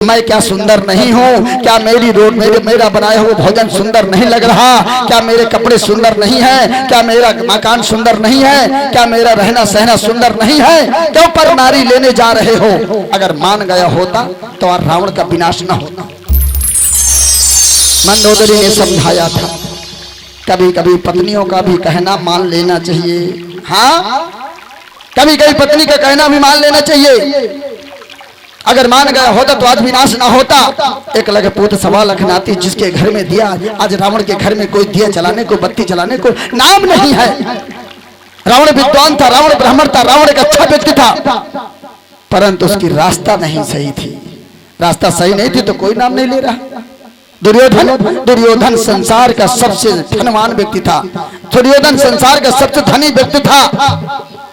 मैं क्या सुंदर नहीं हूँ? क्या मेरी रोड मेरा बनाया हुआ भोजन सुंदर नहीं लग रहा? क्या मेरे कपड़े सुंदर नहीं है? क्या मेरा मकान सुंदर नहीं है? क्या मेरा रहना सहना सुंदर नहीं है? क्यों पर नारी लेने जा रहे हो? अगर मान गया होता तो रावण का विनाश न होता। मंदोदरी ने समझाया था, कभी कभी पत्नियों का भी कहना मान लेना चाहिए। हाँ, कभी कभी पत्नी का कहना भी मान लेना चाहिए। अगर मान गया होता तो आज विनाश ना होता। एक लगे पुत्र सवा लख नाती, जिसके घर में दिया, आज रावण के घर में कोई दिया जलाने को बत्ती जलाने को नाम नहीं है। रावण विद्वान था, रावण ब्राह्मण था, रावण एक अच्छा व्यक्ति था, परंतु उसकी रास्ता नहीं सही थी। रास्ता सही नहीं थी तो कोई नाम नहीं ले रहा। दुर्योधन संसार का सबसे धनवान व्यक्ति था, दुर्योधन संसार का सबसे धनी व्यक्ति था,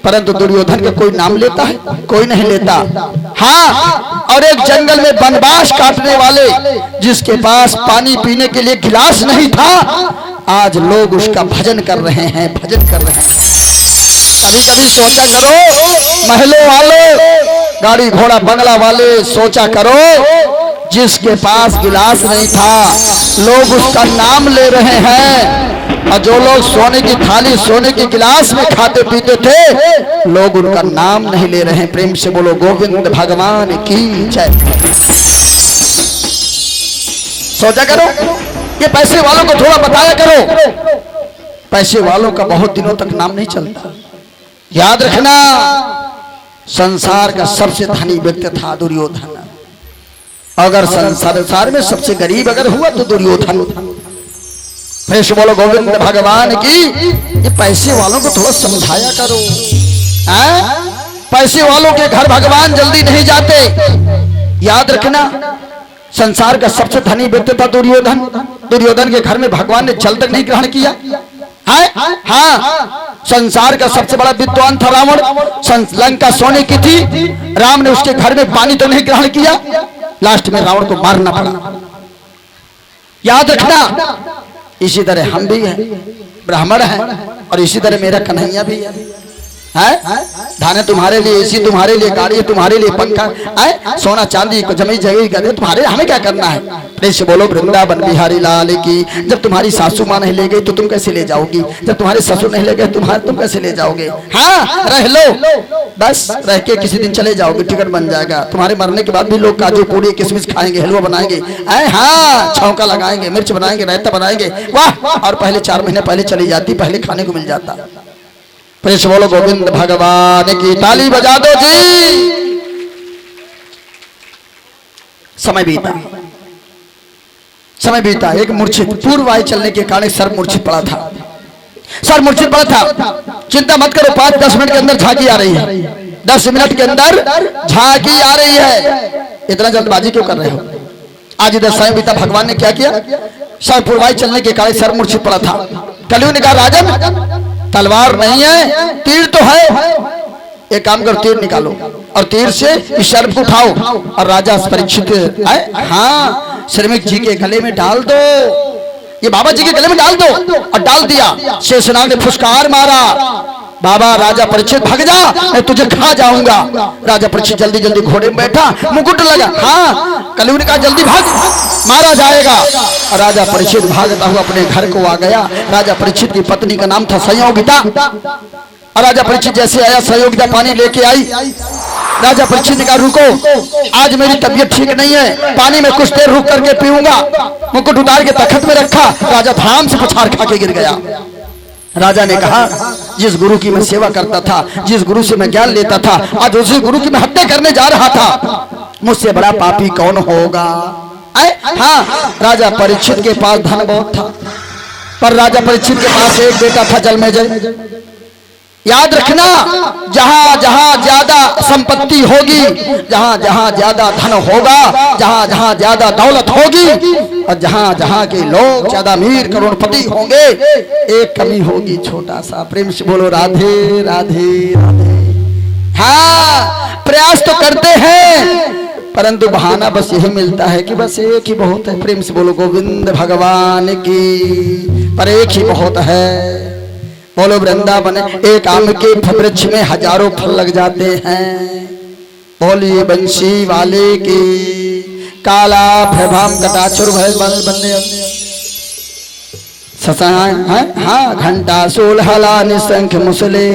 परंतु दुर्योधन का कोई नाम लेता है? कोई नहीं लेता। हाँ, और एक जंगल में वनवास काटने वाले, जिसके पास पानी पीने के लिए गिलास नहीं था, आज लोग उसका भजन कर रहे हैं, भजन कर रहे हैं। कभी कभी सोचा करो, महलों वाले, गाड़ी घोड़ा बंगला वाले, सोचा करो, जिसके पास गिलास नहीं था लोग उसका नाम ले रहे हैं, और जो लोग सोने की थाली सोने के गिलास में खाते पीते थे लोग उनका नाम नहीं ले रहे हैं। प्रेम से बोलो गोविंद भगवान की जय। सोचा करो, ये पैसे वालों को थोड़ा बताया करो, पैसे वालों का बहुत दिनों तक नाम नहीं चलता। याद रखना, संसार का सबसे धनी व्यक्ति था दुर्योधन। अगर संसार में सबसे गरीब अगर हुआ तो दुर्योधन। प्रेम बोलो गोविंद भगवान की। ये पैसे वालों को थोड़ा समझाया करो। पैसे वालों के घर भगवान जल्दी नहीं जाते। याद रखना, संसार का सबसे धनी व्यक्ति था दुर्योधन। दुर्योधन के घर में भगवान ने जल तक नहीं ग्रहण किया है। हाँ, संसार का सबसे बड़ा विद्वान था रावण, लंका सोने की थी, राम ने उसके घर में पानी तो नहीं ग्रहण किया, लास्ट में रावण को मारना पड़ा। याद रखना, इसी तरह हम भी हैं, ब्राह्मण हैं, और इसी तरह मेरा कन्हैया भी है। धाने तुम्हारे लिए, एसी तुम्हारे लिए, गाड़ी तुम्हारे लिए, पंखा है, सोना चांदी को जमी जगह कर तुम्हारे, हमें क्या करना है? प्रेम से बोलो वृंदावन बिहारी लाल की। जब तुम्हारी सासू माँ नहीं ले गई तो तुम कैसे ले जाओगी? जब तुम्हारे ससुर नहीं ले गए तुम कैसे ले जाओगे? हाँ, रह लो, बस रह के किसी दिन चले जाओगे, टिकट बन जाएगा। तुम्हारे मरने के बाद भी लोग काजू पूरी किशमिश खाएंगे, हलवा बनाएंगे, हाँ, छौंका लगाएंगे, मिर्च बनाएंगे, रायता बनाएंगे, वाह। और पहले 4 महीने पहले चली जाती, पहले खाने को मिल जाता। प्रेस बोलो गोविंद भगवान की। ताली बजा दो जी। समय बीता, एक मूर्छित, पूर्व वायु चलने के कारण सर मूर्छित पड़ा था, सर मूर्छित पड़ा था। चिंता मत करो, 5-10 मिनट के अंदर झांकी आ रही है, 10 मिनट के अंदर झांकी आ रही है। इतना जल्दबाजी क्यों कर रहे हो? आज इधर समय बीता, भगवान ने क्या किया? सर पूर्व वायु चलने के कारण सर मूर्छित पड़ा था। कलयुग ने कहा, राजन तलवार नहीं है, तीर तो है, एक काम करो, तीर निकालो और तीर से इस सर्प को उठाओ और राजा परीक्षित, हाँ, श्रमिक जी के गले में डाल दो, ये बाबा जी के गले में डाल दो। और डाल दिया। शेषनाग ने फुसकार मारा, बाबा राजा परीक्षित भाग जा, मैं तुझे खा जाऊंगा। राजा परीक्षित जल्दी जल्दी घोड़े में बैठा, मुकुट लगा, हाँ, कलयुग ने कहा जल्दी भाग, मारा जाएगा। और राजा परीक्षित भागता हुआ अपने घर को आ गया। राजा परीक्षित की पत्नी का नाम था संयोगिता। और राजा परीक्षित जैसे आया, संयोगिता पानी लेके आई। राजा परीक्षित ने कहा, रुको, आज मेरी तबीयत ठीक नहीं है, पानी में कुछ देर रुक करके पीऊंगा। मुकुट उतार के तख्त में रखा, राजा धाम से पछाड़ खा के गिर गया। राजा ने कहा, जिस गुरु की मैं सेवा करता था, जिस गुरु से मैं ज्ञान लेता था, आज उसी गुरु की मैं हत्या करने जा रहा था, मुझसे बड़ा पापी कौन होगा? हाँ, राजा परीक्षित के पास धन बहुत था, पर राजा परीक्षित के पास एक बेटा था जलमेजय। याद रखना, जहां जहां ज्यादा संपत्ति होगी, जहां जहां ज्यादा धन होगा, जहां जहां ज्यादा दौलत होगी, और जहां जहां के लोग ज्यादा अमीर करोड़पति होंगे, एक कमी होगी, छोटा सा। प्रेम से बोलो राधे राधे राधे। हाँ, प्रयास तो करते हैं, परंतु बहाना बस यही मिलता है कि बस एक ही बहुत है। प्रेम से बोलो गोविंद भगवान की। पर एक ही बहुत है। बोलो वृंदावन। एक आम के वृक्ष में हजारों फल लग जाते हैं। बोलिए बंसी वाले की। काला प्रभाम कटाचुर भय बंदे हाँ घंटा सूल हला निशंख मुसले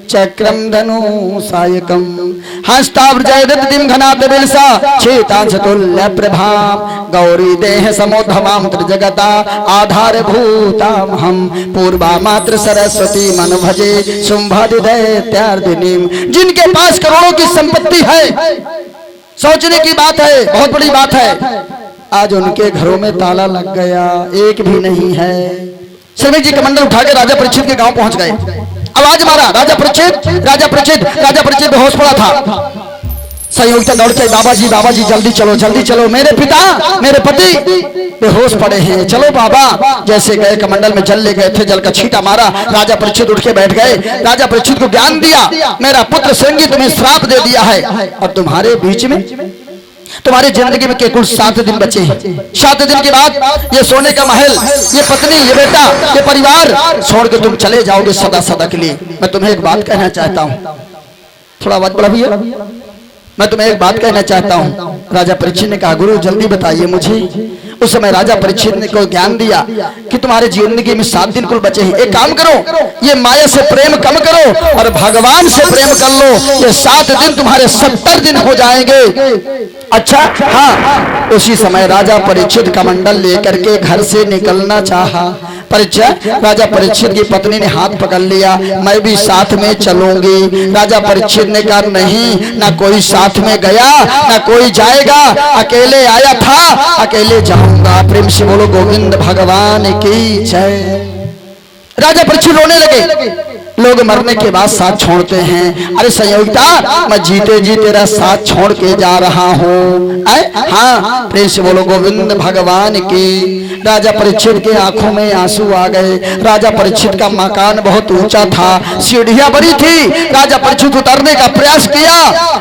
चक्रम धनु सायकम हस्ताव्रजयदिम घनात बिलसा चेतांशतुल्य प्रभाम गौरी देह समोधमाम त्रिजगता आधार भूताम हम पूर्वा मात्र सरस्वती मन भजे शुंभादि दैत्यार्दिनीम। जिनके पास करोड़ों की संपत्ति है, सोचने की बात है, बहुत बड़ी बात है, आज उनके घरों में ताला लग गया, एक भी नहीं है। श्रीमती जी कमंडल उठा के राजा परीक्षित के गांव पहुंच गए। आवाज मारा, राजा परीक्षित बेहोश पड़ा था। संयोगिता दौड़ के बाबा जी जल्दी चलो, मेरे पिता मेरे पति बेहोश पड़े हैं, चलो बाबा। जैसे गए कमंडल में जल ले गए थे, जल का छींटा मारा, राजा परीक्षित उठ के बैठ गए। राजा परीक्षित को ज्ञान दिया, मेरा पुत्र श्रृंगी तुम्हें श्राप दे दिया है और तुम्हारे बीच में तुम्हारी जिंदगी में केवल 7 दिन बचे हैं। 7 दिन के बाद ये सोने का महल, ये पत्नी, ये बेटा, ये परिवार छोड़ के तुम चले जाओगे सदा सदा के लिए। मैं तुम्हें एक बात कहना चाहता हूँ, थोड़ा आवाज बढ़ा भैया, मैं तुम्हें एक बात कहना चाहता हूँ। राजा परीक्षित ने कहा गुरु जल्दी बताइए मुझे। उस समय राजा परीक्षित ने को ज्ञान दिया कि तुम्हारे जिंदगी में 7 दिन कुल बचे हैं। एक काम करो, ये माया से प्रेम कम करो और भगवान से प्रेम कर लो, ये 7 दिन तुम्हारे 70 दिन हो जाएंगे। अच्छा हाँ। उसी समय राजा परीक्षित कमंडल लेकर के घर से निकलना चाहा। राजा परीक्षित की पत्नी ने हाथ पकड़ लिया, मैं भी साथ में चलूंगी। राजा परीक्षित ने कहा नहीं, ना कोई साथ में गया ना कोई जाएगा, अकेले आया था अकेले जाऊंगा। प्रेम से बोलो गोविंद भगवान की जय। राजा परीक्षित रोने लगे। लोग मरने के बाद साथ छोड़ते हैं, अरे संयोगिता मैं जीते जी तेरा साथ छोड़ के जा रहा हूँ। हाँ प्रेम से बोलो गोविंद भगवान की। राजा परीक्षित के आंखों में आंसू आ गए। राजा परीक्षित का मकान बहुत ऊंचा था, सीढ़ियां बड़ी थी। राजा परीक्षित उतरने का प्रयास किया,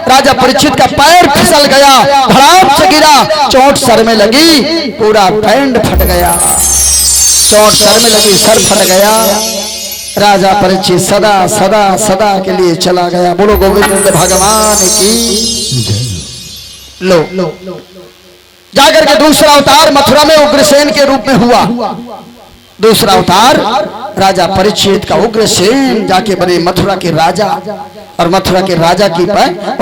राजा परीक्षित का पैर फिसल गया, धड़ाम से गिरा, चोट सर में लगी, पूरा बैंड फट गया। चोट सर में लगी, सर फट गया। राजा परीक्षित सदा सदा सदा के लिए चला गया। बोलो गोविंद भगवान की। लो जाकर के दूसरा अवतार मथुरा में उग्रसेन के रूप में हुआ। दूसरा अवतार राजा परीक्षित का उग्रसेन जाके बने मथुरा के राजा। और मथुरा के राजा की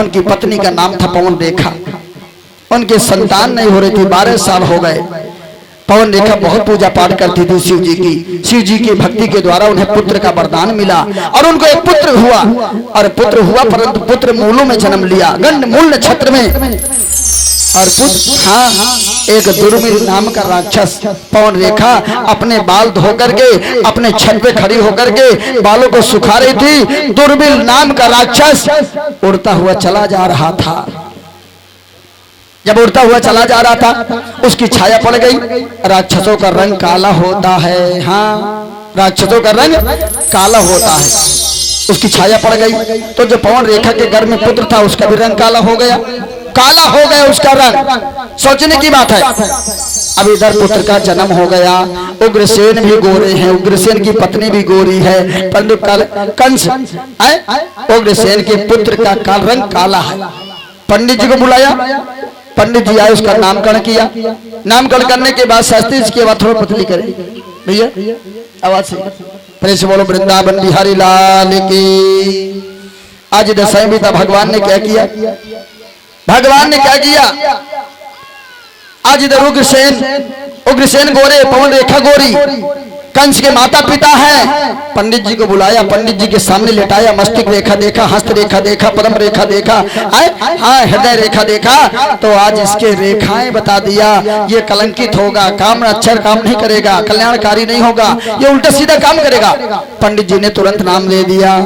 उनकी पत्नी का नाम था पवन रेखा। उनके संतान नहीं हो रही थी, 12 साल हो गए। पवन रेखा बहुत पूजा पाठ करती थी शिव जी की। शिव जी की भक्ति के द्वारा उन्हें पुत्र का वरदान मिला और उनको एक पुत्र हुआ। और पुत्र हुआ परंतु पुत्र मूलों में जन्म लिया, गंड मूल नक्षत्र में। और हाँ एक दुर्मिल नाम का राक्षस। पवन रेखा अपने बाल धो करके अपने छत पे खड़ी होकर के बालों को सुखा रही थी। दुर्मिल नाम का राक्षस उड़ता हुआ चला जा रहा था। जब उड़ता हुआ चला जा रहा था उसकी छाया पड़ गई। राक्षसों का रंग काला होता है, हाँ राक्षसों का रंग काला होता है। उसकी छाया पड़ गई तो जो पवन रेखा के घर में पुत्र था उसका भी रंग काला हो गया, काला हो गया उसका रंग। सोचने की बात है। अब इधर पुत्र का जन्म हो गया। उग्रसेन भी गोरे हैं, उग्रसेन की पत्नी भी गोरी है, परंतु कंस उग्रसेन के पुत्र का रंग काला है। पंडित जी को बुलाया, पंडित जी आए, उसका नामकरण किया। नामकरण करने के बाद शास्त्री इसकी आवाज थोड़ा पतली करें भैया, आवाज से प्रेस बोलो वृंदावन बिहारी लाल की। आज दशमी भी था, भगवान ने क्या किया, भगवान ने क्या किया। आज इधर उग्रसेन गोरे, पवन रेखा गोरी, कंस के माता पिता हैं। पंडित जी को बुलाया, पंडित जी के सामने लेटाया, मस्तिष्क रेखा देखा, हस्त रेखा देखा, पद्म रेखा देखा, हाँ हृदय रेखा देखा। तो आज इसके रेखाएं बता दिया, ये कलंकित होगा, काम अच्छा काम नहीं करेगा, कल्याणकारी नहीं होगा, ये उल्टा सीधा काम करेगा। पंडित जी ने तुरंत नाम ले दिया।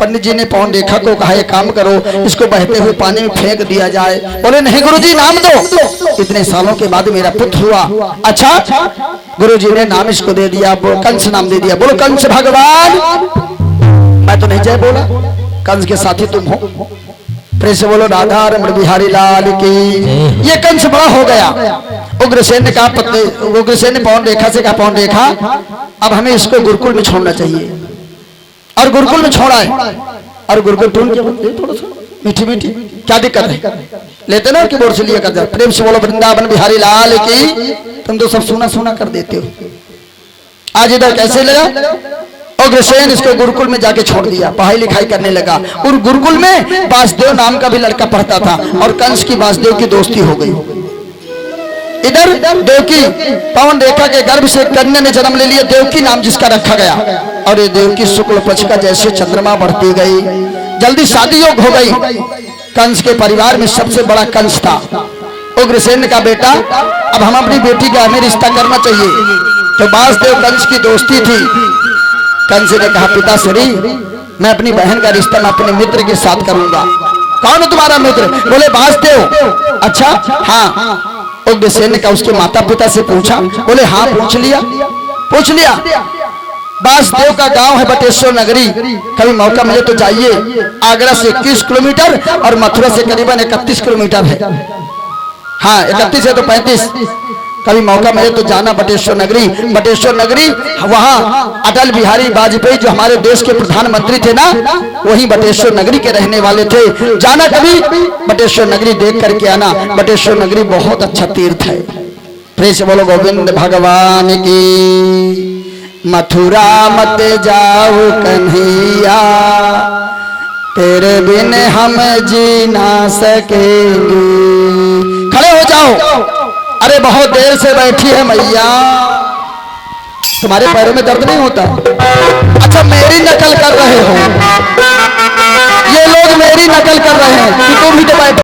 पंडित जी ने पवन रेखा को कहा ये काम करो, इसको बहते हुए पानी में फेंक दिया जाए। बोले नहीं गुरुजी नाम दो, इतने सालों के बाद मेरा पुत्र हुआ। अच्छा गुरुजी ने नाम इसको दे दिया, कंस नाम दे दिया। बोलो कंस भगवान, मैं तो नहीं जय बोला, कंस के साथी तुम हो। प्रेम से बोलो राधा रमण बिहारी लाल की। ये कंस बड़ा हो गया। उग्रसेन ने कहा, उग्रसेन ने पवन रेखा से कहा पवन रेखा अब हमें इसको गुरुकुल में छोड़ना चाहिए। और गुरुकुल में छोड़ा है। और गुरुकुल ढूंढ के थोड़ा सा मीठी मीठी क्या दिक्कत है? लेते ना कीबोर्ड से लिया कर, प्रेम से बोलो वृंदावन बिहारी लाल की। तुम तो सब सुना सुना कर देते हो। आज इधर कैसे लगा? उग्रसेन इसको गुरुकुल में जाके छोड़ दिया, पढ़ाई लिखाई करने लगा। और गुरुकुल में वासुदेव नाम का भी लड़का पढ़ता था और कंस की वासुदेव की दोस्ती हो गई। इधर देवकी पवन रेखा के गर्भ से कन्या ने जन्म ले लिया, देवकी नाम जिसका रखा गया। और ये देवकी शुक्ल पक्ष का जैसे चंद्रमा बढ़ती गई, जल्दी शादी योग हो गई। कंस के परिवार में सबसे बड़ा कंस था, उग्रसेन का बेटा। अब हम अपनी बेटी का हमें रिश्ता करना चाहिए। तो वासुदेव कंस की दोस्ती थी। कंस ने कहा पिताश्री, मैं अपनी बहन का रिश्ता मैं अपने मित्र के साथ करूंगा। कौन है तुम्हारा मित्र? बोले वासुदेव। अच्छा हाँ। उग्रसेन ने कहा उसके माता पिता से पूछा? बोले हाँ पूछ लिया। वासुदेव का गांव है बटेश्वर नगरी, कभी मौका मिले तो जाइए। आगरा से 21 किलोमीटर और मथुरा से करीबन 31 किलोमीटर है। हाँ 31 है तो 35। कभी मौका मिले तो जाना बटेश्वर नगरी। बटेश्वर नगरी वहाँ अटल बिहारी वाजपेयी जो हमारे देश के प्रधानमंत्री थे ना, वही बटेश्वर नगरी के रहने वाले थे। जाना कभी बटेश्वर नगरी देख करके आना। बटेश्वर नगरी बहुत अच्छा तीर्थ है। प्रेम से बोलो गोविंद भगवान की। मथुरा मत जाओ कन्हैया, तेरे बिन हम जी ना सकेंगे। खड़े हो जाओ। अरे बहुत देर से बैठी है मैया, तुम्हारे पैरों में दर्द नहीं होता? अच्छा मेरी नकल कर रहे हो, ये लोग मेरी नकल कर रहे हैं कि तुम ही तो बैठे।